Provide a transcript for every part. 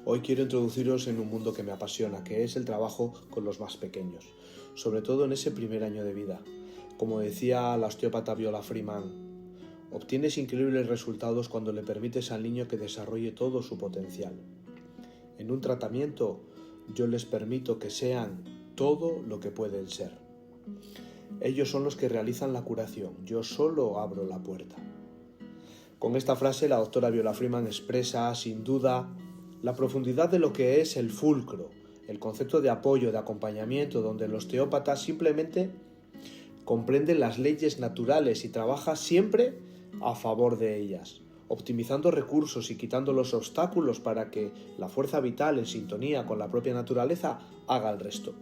Hoy quiero introduciros en un mundo que me apasiona, que es el trabajo con los más pequeños, sobre todo en ese primer año de vida. Como decía la osteópata Viola Freeman, obtienes increíbles resultados cuando le permites al niño que desarrolle todo su potencial. En un tratamiento, yo les permito que sean todo lo que pueden ser. Ellos son los que realizan la curación, yo solo abro la puerta. Con esta frase la doctora Viola Freeman expresa, sin duda, la profundidad de lo que es el fulcro, el concepto de apoyo, de acompañamiento, donde el osteópata simplemente comprende las leyes naturales y trabaja siempre a favor de ellas, optimizando recursos y quitando los obstáculos para que la fuerza vital en sintonía con la propia naturaleza haga el resto.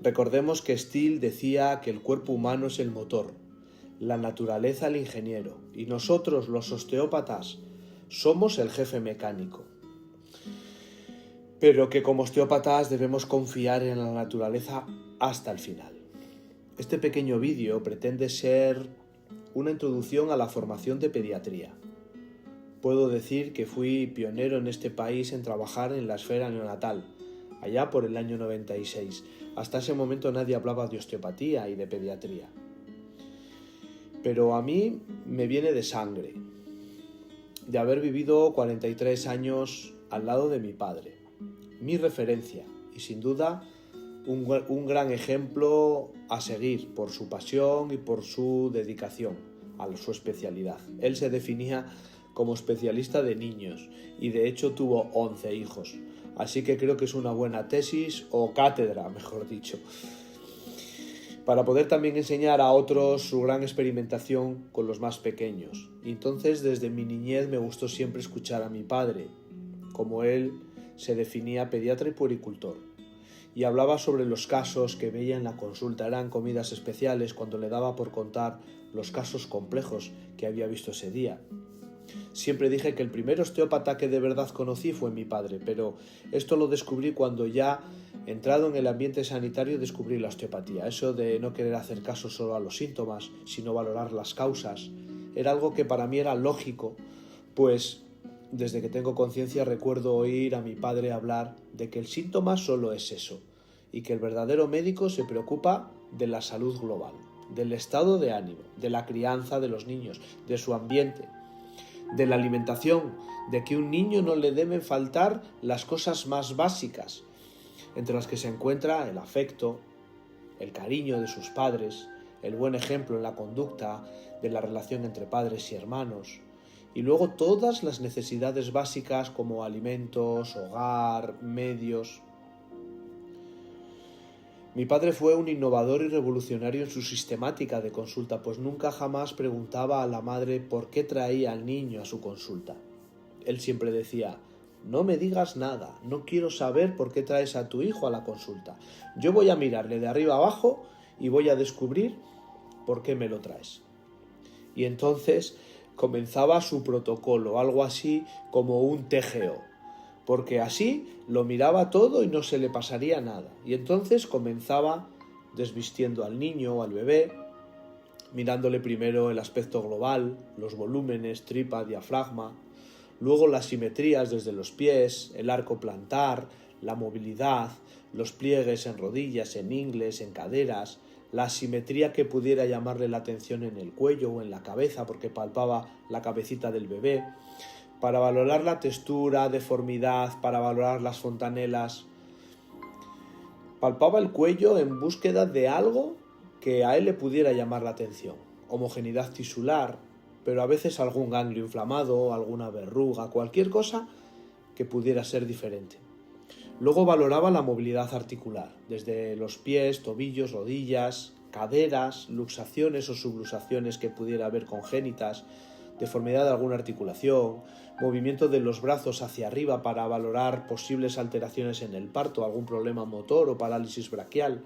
Recordemos que Steele decía que el cuerpo humano es el motor, la naturaleza el ingeniero y nosotros los osteópatas somos el jefe mecánico. Pero que como osteópatas debemos confiar en la naturaleza hasta el final. Este pequeño vídeo pretende ser una introducción a la formación de pediatría. Puedo decir que fui pionero en este país en trabajar en la esfera neonatal, allá por el año 96. Hasta ese momento nadie hablaba de osteopatía y de pediatría. Pero a mí me viene de sangre, de haber vivido 43 años al lado de mi padre, mi referencia y sin duda un gran ejemplo a seguir por su pasión y por su dedicación a su especialidad. Él se definía como especialista de niños y de hecho tuvo 11 hijos, así que creo que es una buena tesis o cátedra, mejor dicho, para poder también enseñar a otros su gran experimentación con los más pequeños. Y entonces desde mi niñez me gustó siempre escuchar a mi padre, como él se definía pediatra y puericultor, y hablaba sobre los casos que veía en la consulta. Eran comidas especiales cuando le daba por contar los casos complejos que había visto ese día. Siempre dije que el primer osteópata que de verdad conocí fue mi padre, pero esto lo descubrí cuando ya entrado en el ambiente sanitario descubrí la osteopatía. Eso de no querer hacer caso solo a los síntomas, sino valorar las causas, era algo que para mí era lógico, pues desde que tengo conciencia recuerdo oír a mi padre hablar de que el síntoma solo es eso, y que el verdadero médico se preocupa de la salud global, del estado de ánimo, de la crianza de los niños, de su ambiente, de la alimentación, de que a un niño no le deben faltar las cosas más básicas, entre las que se encuentra el afecto, el cariño de sus padres, el buen ejemplo en la conducta de la relación entre padres y hermanos, y luego todas las necesidades básicas como alimentos, hogar, medios. Mi padre fue un innovador y revolucionario en su sistemática de consulta, pues nunca jamás preguntaba a la madre por qué traía al niño a su consulta. Él siempre decía: no me digas nada, no quiero saber por qué traes a tu hijo a la consulta. Yo voy a mirarle de arriba abajo y voy a descubrir por qué me lo traes. Y entonces comenzaba su protocolo, algo así como un TGO, porque así lo miraba todo y no se le pasaría nada. Y entonces comenzaba desvistiendo al niño o al bebé, mirándole primero el aspecto global, los volúmenes, tripa, diafragma, luego las simetrías desde los pies, el arco plantar, la movilidad, los pliegues en rodillas, en ingles, en caderas, la simetría que pudiera llamarle la atención en el cuello o en la cabeza porque palpaba la cabecita del bebé, para valorar la textura, deformidad, para valorar las fontanelas. Palpaba el cuello en búsqueda de algo que a él le pudiera llamar la atención, homogeneidad tisular, pero a veces algún ganglio inflamado, alguna verruga, cualquier cosa que pudiera ser diferente. Luego valoraba la movilidad articular, desde los pies, tobillos, rodillas, caderas, luxaciones o subluxaciones que pudiera haber congénitas, deformidad de alguna articulación, movimiento de los brazos hacia arriba para valorar posibles alteraciones en el parto, algún problema motor o parálisis braquial.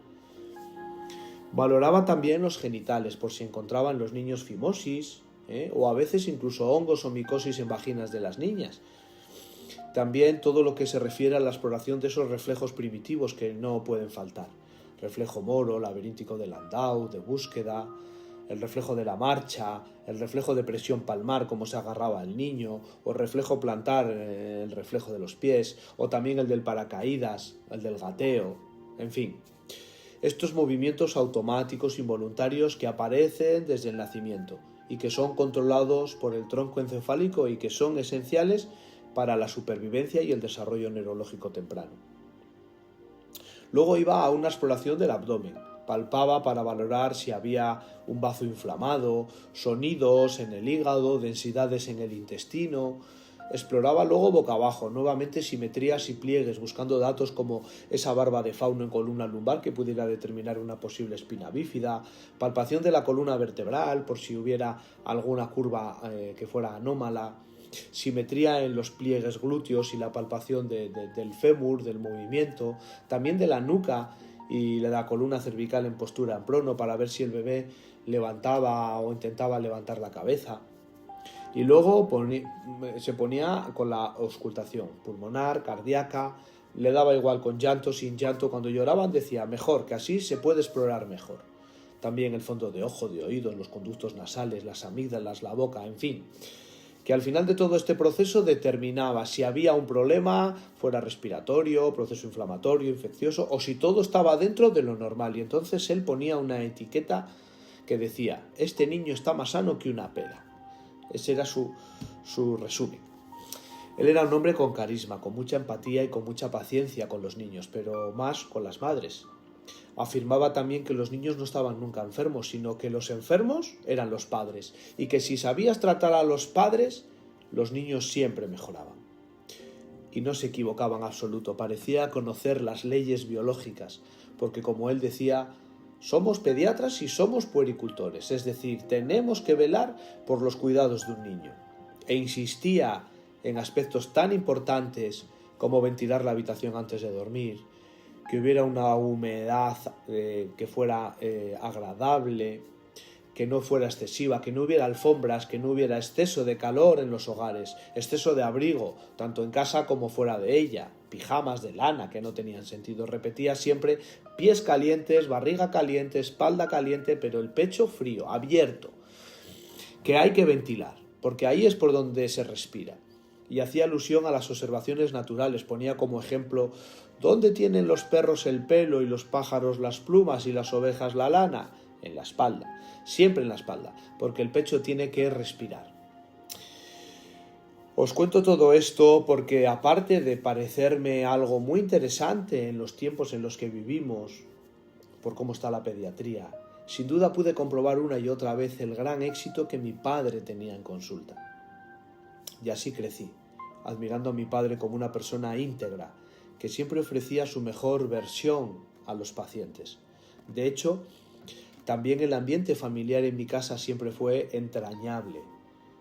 Valoraba también los genitales, por si encontraban los niños fimosis, o a veces incluso hongos o micosis en vaginas de las niñas. También todo lo que se refiere a la exploración de esos reflejos primitivos que no pueden faltar. Reflejo moro, laberíntico de Landau, de búsqueda, el reflejo de la marcha, el reflejo de presión palmar, cómo se agarraba el niño, o el reflejo plantar, el reflejo de los pies, o también el del paracaídas, el del gateo, en fin. Estos movimientos automáticos involuntarios que aparecen desde el nacimiento y que son controlados por el tronco encefálico y que son esenciales para la supervivencia y el desarrollo neurológico temprano. Luego iba a una exploración del abdomen, palpaba para valorar si había un bazo inflamado, sonidos en el hígado, densidades en el intestino. Exploraba luego boca abajo, nuevamente simetrías y pliegues, buscando datos como esa barba de fauno en columna lumbar que pudiera determinar una posible espina bífida, palpación de la columna vertebral por si hubiera alguna curva que fuera anómala, simetría en los pliegues glúteos y la palpación del fémur, del movimiento, también de la nuca y la columna cervical en postura en prono para ver si el bebé levantaba o intentaba levantar la cabeza. Y luego se ponía con la auscultación pulmonar, cardíaca, le daba igual con llanto, sin llanto. Cuando lloraban decía mejor, que así se puede explorar mejor. También el fondo de ojo, de oídos, los conductos nasales, las amígdalas, la boca, en fin. Que al final de todo este proceso determinaba si había un problema, fuera respiratorio, proceso inflamatorio, infeccioso, o si todo estaba dentro de lo normal. Y entonces él ponía una etiqueta que decía, este niño está más sano que una pera. Ese era su resumen. Él era un hombre con carisma, con mucha empatía y con mucha paciencia con los niños, pero más con las madres. Afirmaba también que los niños no estaban nunca enfermos, sino que los enfermos eran los padres, y que si sabías tratar a los padres, los niños siempre mejoraban. Y no se equivocaba en absoluto, parecía conocer las leyes biológicas, porque como él decía, somos pediatras y somos puericultores, es decir, tenemos que velar por los cuidados de un niño. E insistía en aspectos tan importantes como ventilar la habitación antes de dormir, que hubiera una humedad que fuera agradable, que no fuera excesiva, que no hubiera alfombras, que no hubiera exceso de calor en los hogares, exceso de abrigo, tanto en casa como fuera de ella, pijamas de lana que no tenían sentido. Repetía siempre pies calientes, barriga caliente, espalda caliente, pero el pecho frío, abierto, que hay que ventilar, porque ahí es por donde se respira. Y hacía alusión a las observaciones naturales, ponía como ejemplo ¿dónde tienen los perros el pelo y los pájaros las plumas y las ovejas la lana? En la espalda, siempre en la espalda, porque el pecho tiene que respirar. Os cuento todo esto porque aparte de parecerme algo muy interesante en los tiempos en los que vivimos, por cómo está la pediatría, sin duda pude comprobar una y otra vez el gran éxito que mi padre tenía en consulta. Y así crecí, admirando a mi padre como una persona íntegra, que siempre ofrecía su mejor versión a los pacientes. De hecho, también el ambiente familiar en mi casa siempre fue entrañable.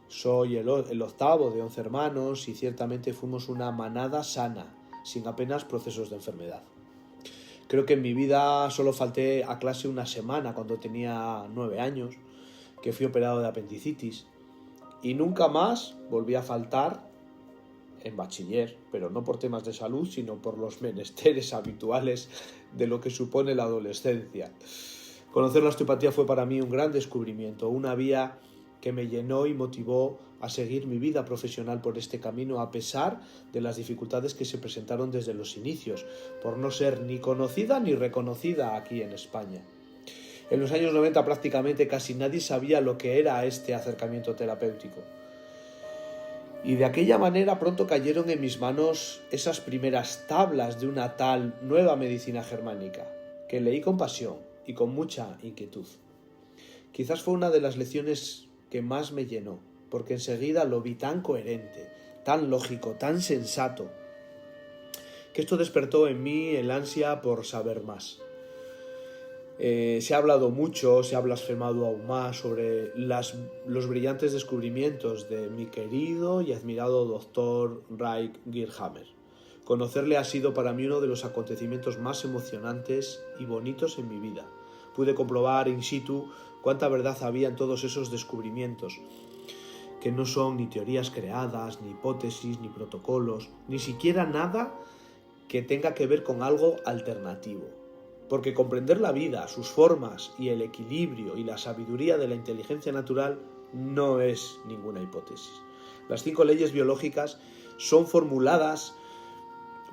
Soy el octavo de 11 hermanos y ciertamente fuimos una manada sana, sin apenas procesos de enfermedad. Creo que en mi vida solo falté a clase una semana cuando tenía 9 años, que fui operado de apendicitis, y nunca más volví a faltar en bachiller, pero no por temas de salud, sino por los menesteres habituales de lo que supone la adolescencia. Conocer la osteopatía fue para mí un gran descubrimiento, una vía que me llenó y motivó a seguir mi vida profesional por este camino a pesar de las dificultades que se presentaron desde los inicios, por no ser ni conocida ni reconocida aquí en España. En los años 90 prácticamente casi nadie sabía lo que era este acercamiento terapéutico. Y de aquella manera pronto cayeron en mis manos esas primeras tablas de una tal nueva medicina germánica, que leí con pasión y con mucha inquietud. Quizás fue una de las lecciones que más me llenó, porque enseguida lo vi tan coherente, tan lógico, tan sensato, que esto despertó en mí el ansia por saber más. Se ha hablado mucho, se ha blasfemado aún más sobre los brillantes descubrimientos de mi querido y admirado doctor Reich Gierhammer. Conocerle ha sido para mí uno de los acontecimientos más emocionantes y bonitos en mi vida. Pude comprobar in situ cuánta verdad había en todos esos descubrimientos, que no son ni teorías creadas, ni hipótesis, ni protocolos, ni siquiera nada que tenga que ver con algo alternativo. porque comprender la vida, sus formas y el equilibrio y la sabiduría de la inteligencia natural no es ninguna hipótesis. Las 5 leyes biológicas son formuladas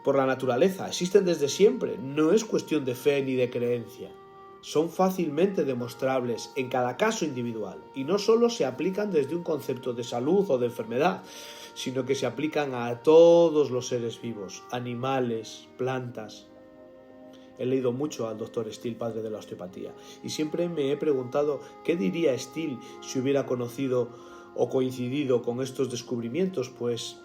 por la naturaleza, existen desde siempre, no es cuestión de fe ni de creencia. Son fácilmente demostrables en cada caso individual y no solo se aplican desde un concepto de salud o de enfermedad, sino que se aplican a todos los seres vivos, animales, plantas. He leído mucho al Dr. Still, padre de la osteopatía, y siempre me he preguntado qué diría Still si hubiera conocido o coincidido con estos descubrimientos, pues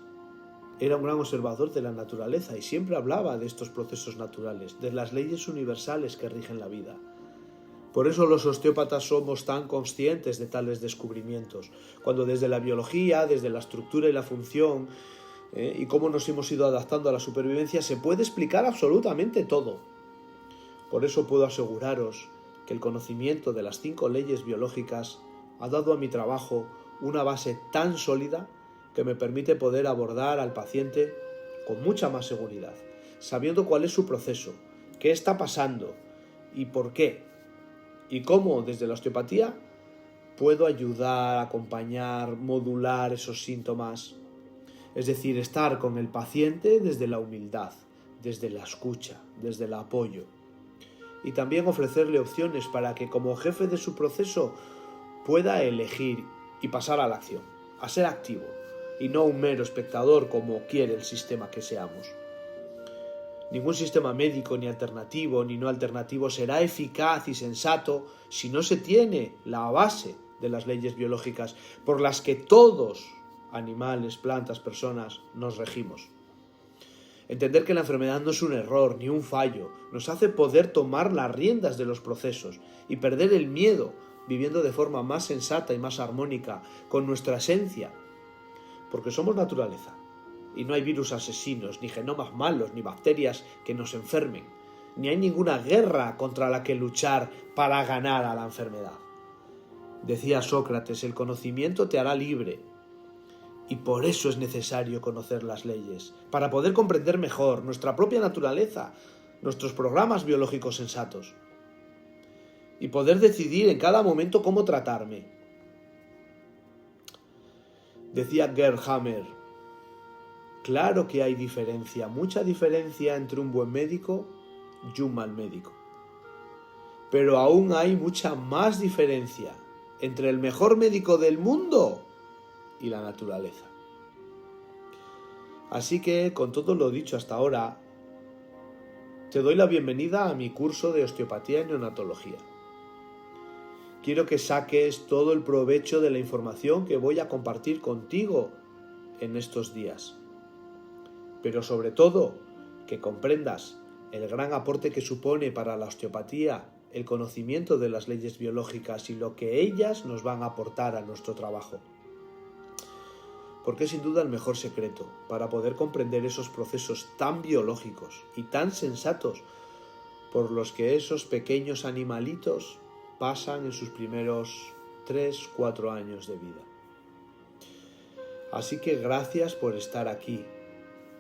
era un gran observador de la naturaleza y siempre hablaba de estos procesos naturales, de las leyes universales que rigen la vida. Por eso los osteópatas somos tan conscientes de tales descubrimientos, cuando desde la biología, desde la estructura y la función, y cómo nos hemos ido adaptando a la supervivencia, se puede explicar absolutamente todo. Por eso puedo aseguraros que el conocimiento de las 5 leyes biológicas ha dado a mi trabajo una base tan sólida que me permite poder abordar al paciente con mucha más seguridad, sabiendo cuál es su proceso, qué está pasando y por qué, y cómo desde la osteopatía puedo ayudar, acompañar, modular esos síntomas. Es decir, estar con el paciente desde la humildad, desde la escucha, desde el apoyo. Y también ofrecerle opciones para que como jefe de su proceso pueda elegir y pasar a la acción, a ser activo y no un mero espectador como quiere el sistema que seamos. Ningún sistema médico ni alternativo ni no alternativo será eficaz y sensato si no se tiene la base de las leyes biológicas por las que todos, animales, plantas, personas, nos regimos. Entender que la enfermedad no es un error ni un fallo, nos hace poder tomar las riendas de los procesos y perder el miedo, viviendo de forma más sensata y más armónica con nuestra esencia, porque somos naturaleza. Y no hay virus asesinos, ni genomas malos, ni bacterias que nos enfermen. Ni hay ninguna guerra contra la que luchar para ganar a la enfermedad. Decía Sócrates, el conocimiento te hará libre. Y por eso es necesario conocer las leyes, para poder comprender mejor nuestra propia naturaleza, nuestros programas biológicos sensatos. Y poder decidir en cada momento cómo tratarme. Decía Gerd Hammer, claro que hay diferencia, mucha diferencia entre un buen médico y un mal médico. Pero aún hay mucha más diferencia entre el mejor médico del mundo y la naturaleza. Así que, con todo lo dicho hasta ahora, te doy la bienvenida a mi curso de osteopatía y neonatología. Quiero que saques todo el provecho de la información que voy a compartir contigo en estos días. Pero sobre todo, que comprendas el gran aporte que supone para la osteopatía el conocimiento de las leyes biológicas y lo que ellas nos van a aportar a nuestro trabajo. Porque es sin duda el mejor secreto para poder comprender esos procesos tan biológicos y tan sensatos por los que esos pequeños animalitos pasan en sus primeros 3-4 años de vida. Así que gracias por estar aquí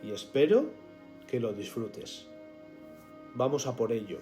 y espero que lo disfrutes. Vamos a por ello.